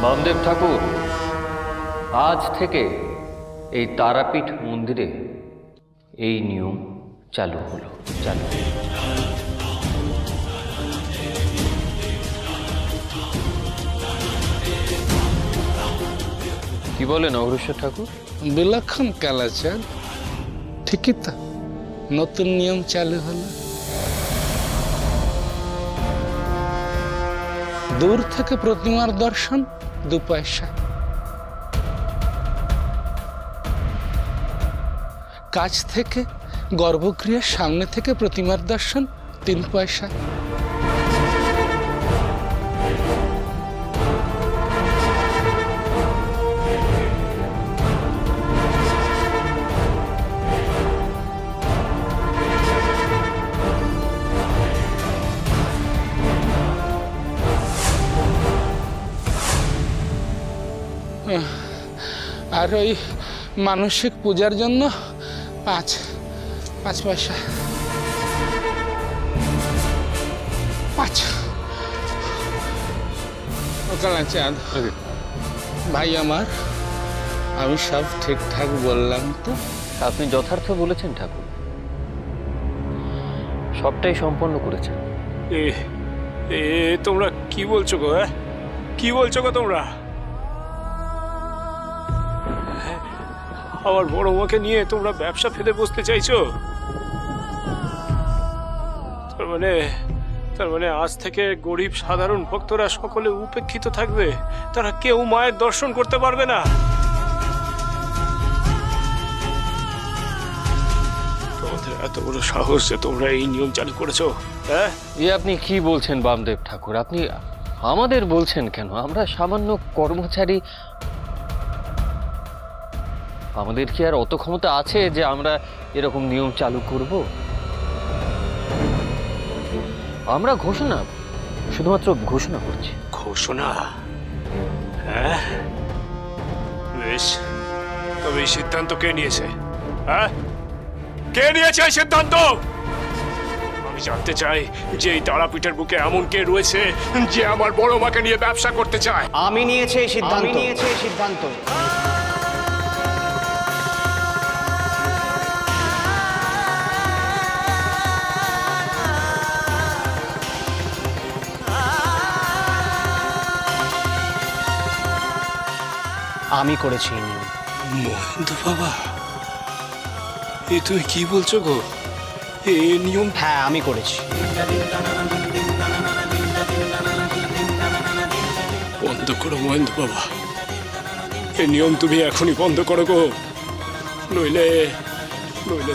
বামদেব ঠাকুর, আজ থেকে এই তারাপীঠ মন্দিরে এই নিয়ম চালু হলো। কি বলেন অগ্রসর ঠাকুর? বিলক্ষণ কালাচার, ঠিকই তো, নতুন নিয়ম চালু হলো। দূর থেকে প্রতিমার দর্শন 2 পয়সা, কাছ থেকে গর্ভগৃহের সামনে থেকে প্রতিমার দর্শন 3 পয়সা। আর ওই মানসিক পূজার জন্য 5 পয়সা। 5 চাঁদ ভাই আমার, আমি সব ঠিকঠাক বললাম তো? আপনি যথার্থ বলেছেন ঠাকুর, সবটাই সম্পন্ন করেছেন। তোমরা কি বলছো গো? কি বলছো গো তোমরা? আমার বড় মাকে নিয়ে তোমরা ব্যবসা ফেলে বসতে চাইছো? তার মানে আজ থেকে গরিব সাধারণ ভক্তরা সকলে উপেক্ষিত থাকবে, তারা কেউ মায়ের দর্শন করতে পারবে না। তোমাদের এত বড় সাহস যে তোমরা এই নিয়ম চালু করেছো? হ্যাঁ, আপনি কি বলছেন বামদেব ঠাকুর? আপনি আমাদের বলছেন কেন? আমরা সামান্য কর্মচারী, আমাদের কি আর অত ক্ষমতা আছে যে আমরা এরকম নিয়ম চালু করব? আমরা শুধুমাত্র ঘোষণা করছি। ঘোষণা? হ্যাঁ, বেশ, তবে এই সিদ্ধান্ত কে নিয়েছে? হ্যাঁ, কে নিয়েছে এই সিদ্ধান্ত? আমি জানতে চাই যে এই তারাপীঠের বুকে এমন কে রয়েছে যে আমার বড় মাকে নিয়ে ব্যবসা করতে চায়? আমি নিয়েছি এই সিদ্ধান্ত। আমি করেছি এই নিয়ম। মহেন্দ্র বাবা, এ তুমি কি বলছো গো? এই নিয়ম? হ্যাঁ, আমি করেছি। বন্ধ করো মহেন্দ্র বাবা, এই নিয়ম তুমি এখনই বন্ধ করো গো, নইলে তোমরা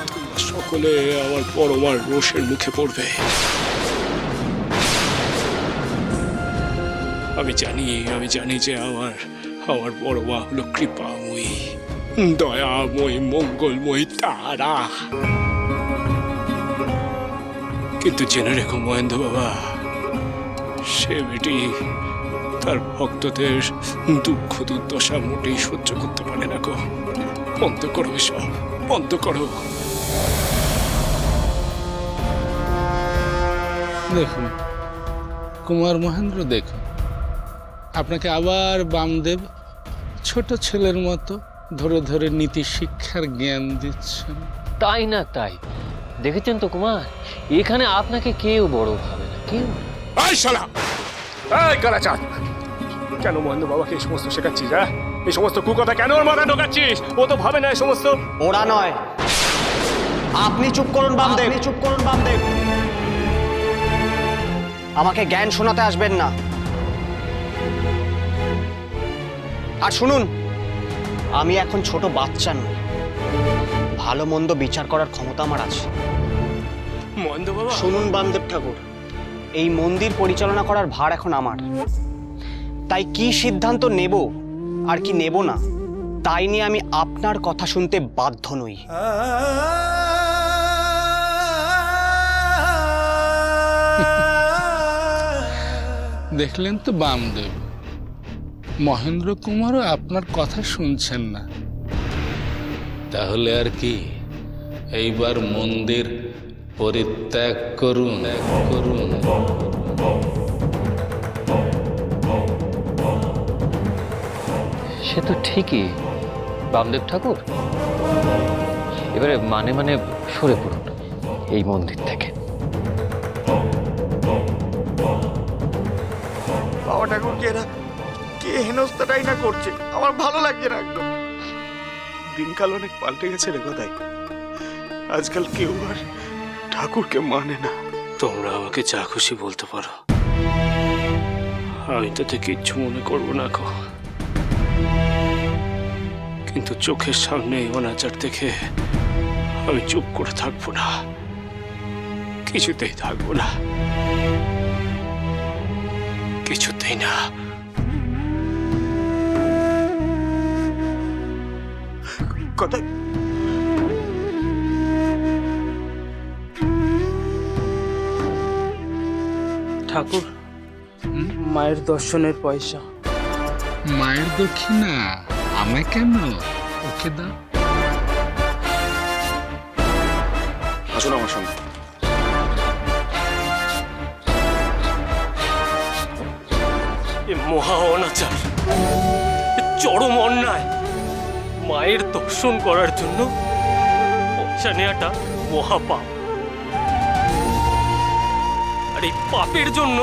সকলে আমার বড় মার রোষের মুখে পড়বে। আমি জানি যে আমার বড় মা হলো কৃপাময়ী, দয়াময়ী, মঙ্গলময়ী তারা। কিন্তু জেনে রেখো মহেন্দ্র বাবা, সে বেটি তার ভক্তদের দুঃখ দুর্দশা মোটেই সহ্য করতে পারে না গো। বন্ধ করো এসব, বন্ধ করো। দেখুন কুমার মহেন্দ্র, দেখুন আপনাকে আবার বামদেব ছোট ছেলের মতো ধরে ধরে নীতি শিক্ষার জ্ঞান দিচ্ছেন। তাই না তাই, দেখেছেন তো কুমার, এখানে আপনাকে কেউ বড় ভাবে না, কেউ। এই শালা, এই কালাচাঁদ, কেন মহেন্দ্র বাবাকে এই সমস্ত শেখাচ্ছিস? হ্যাঁ, এই সমস্ত কুকথা কেন ওর মাথায় ঢোকাচ্ছিস? ও তো ভাবে না এই সমস্ত। ওরা নয়, আপনি চুপ করুন বামদেব। আমাকে জ্ঞান শোনাতে আসবেন না। আর শুনুন, আমি এখন ছোট বাচ্চা নই, ভালো মন্দ বিচার করার ক্ষমতা আমার আছে। মহেন্দ্র বাবা, শুনুন বামদেব ঠাকুর, এই মন্দির পরিচালনা করার ভার এখন আমার। তাই কি সিদ্ধান্ত নেব আর কি নেব না, তাই নিয়ে আমি আপনার কথা শুনতে বাধ্য নই। দেখলেন তো বামদেব, মহেন্দ্র কুমারও আপনার কথা শুনছেন না। তাহলে আর কি, এইবার মন্দির পরিত্যাগ করুন। সে তো ঠিকই বামদেব ঠাকুর, এবারে মানে মানে সরে পড়ুন এই মন্দির থেকে। বাবা ঠাকুরকে এরা কে হেনস্থাটাই না করছে, আমার ভালো লাগছে না একদম। দিনকাল অনেক পাল্টে গেছে রে গদাই, আজকাল কেউ আর ঠাকুরকে মানে না। তোমরা আমাকে যা খুশি বলতে পারো, আমি তাতে কিচ্ছু মনে করবো না গো। কিন্তু চোখের সামনে এই অনাচার দেখে আমি চুপ করে থাকবো না, কিছুতেই থাকবো না, কিছুতেই না। গদাই, ঠাকুর, মায়ের দর্শনের পয়সা। মায়ের দক্ষিণা আমায় কেন? ওকে দাও। আসুন আমার সঙ্গে। এ মহা অনাচার, এ চরম অন্যায়। মায়ের দর্শন করার জন্য পয়সা নেওয়াটা মহাপাপ, আর এই পাপের জন্য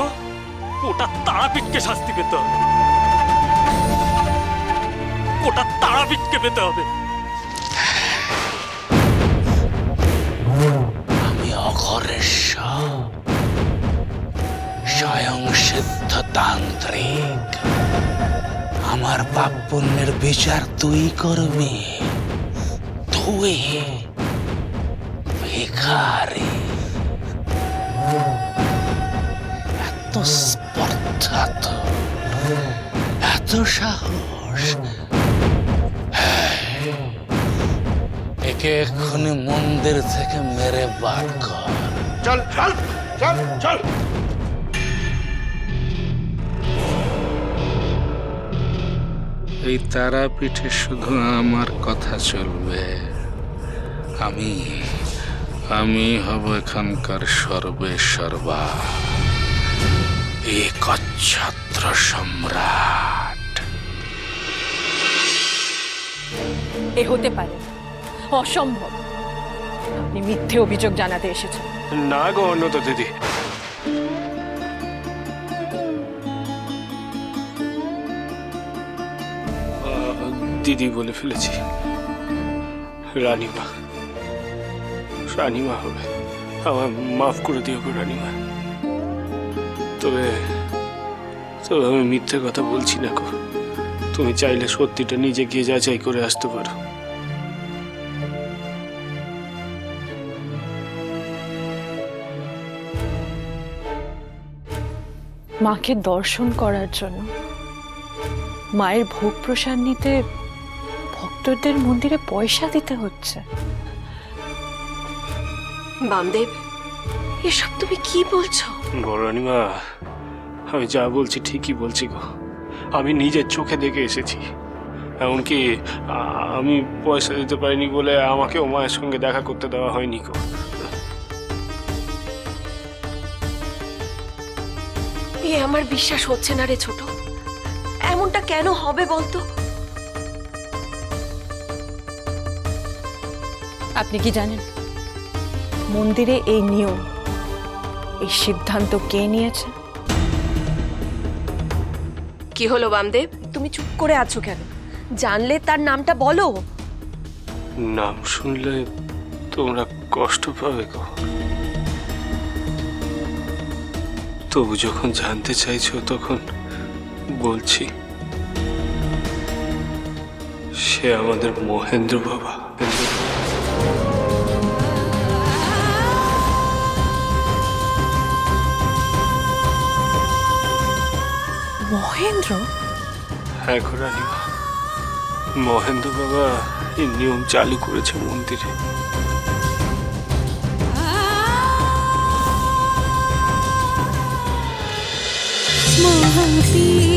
গোটা তারাপীঠকে শাস্তি পেতে হবে, গোটা তারাপীঠকে পেতে হবে। আমি অঘরেশ্বর, স্বয়ং সিদ্ধতান্ত্রিক। আমার পাপ পুণ্যের বিচার তুই করবি, তুই ভিখারি। এত স্পর্ধা তোর, এত সাহস! একে এক্ষুনি মন্দির থেকে মেরে বার কর। চল চল চল চল। এই তারাপীঠে শুধু আমার কথা চলবে। আমি হব এখানকার সর্বেসর্বা, একচ্ছত্র সম্রাট। এ হতে পারে, অসম্ভব। আপনি মিথ্যে অভিযোগ জানাতে এসেছেন। না গো অন্যতা দিদি, দিদি বলে ফেলেছি। রানীমা, রানীমা হবে। আমার মাফ করে দিও গো রানীমা। তবে তবে আমি মিথ্যে কথা বলছি না গো। তুমি চাইলে সত্যিটা নিজে গিয়ে যাচাই করে আসতে পারো। মাকে দর্শন করার জন্য মায়ের ভোগ প্রসাদ নিতে ভক্তদের মন্দিরে পয়সা দিতে হচ্ছে। বামদেব, এসব তুমি কি বলছো? বড় রানীমা, আমি যা বলছি ঠিকই বলছি গো। আমি নিজের চোখে দেখে এসেছি। এমনকি আমি পয়সা দিতে পারিনি বলে আমাকেও মায়ের সঙ্গে দেখা করতে দেওয়া হয়নি গো। এ আমার বিশ্বাস হচ্ছে না রে ছোট। এমনটা কেন হবে বলতো? আপনি কি জানেন মন্দিরে এই নিয়ম, এই সিদ্ধান্ত কে নিয়েছে? কি হলো বামদেব, তুমি চুপ করে আছো কেন? জানলে তার নামটা বলো। নাম শুনলে তোমরা কষ্ট পাবে গো। তবু যখন জানতে চাইছো তখন বলছি, সে আমাদের মহেন্দ্র বাবা। মহেন্দ্র? হ্যাঁ গো রানীমা, মহেন্দ্র বাবা এই নিয়ম চালু করেছে মন্দিরে। মহাবীর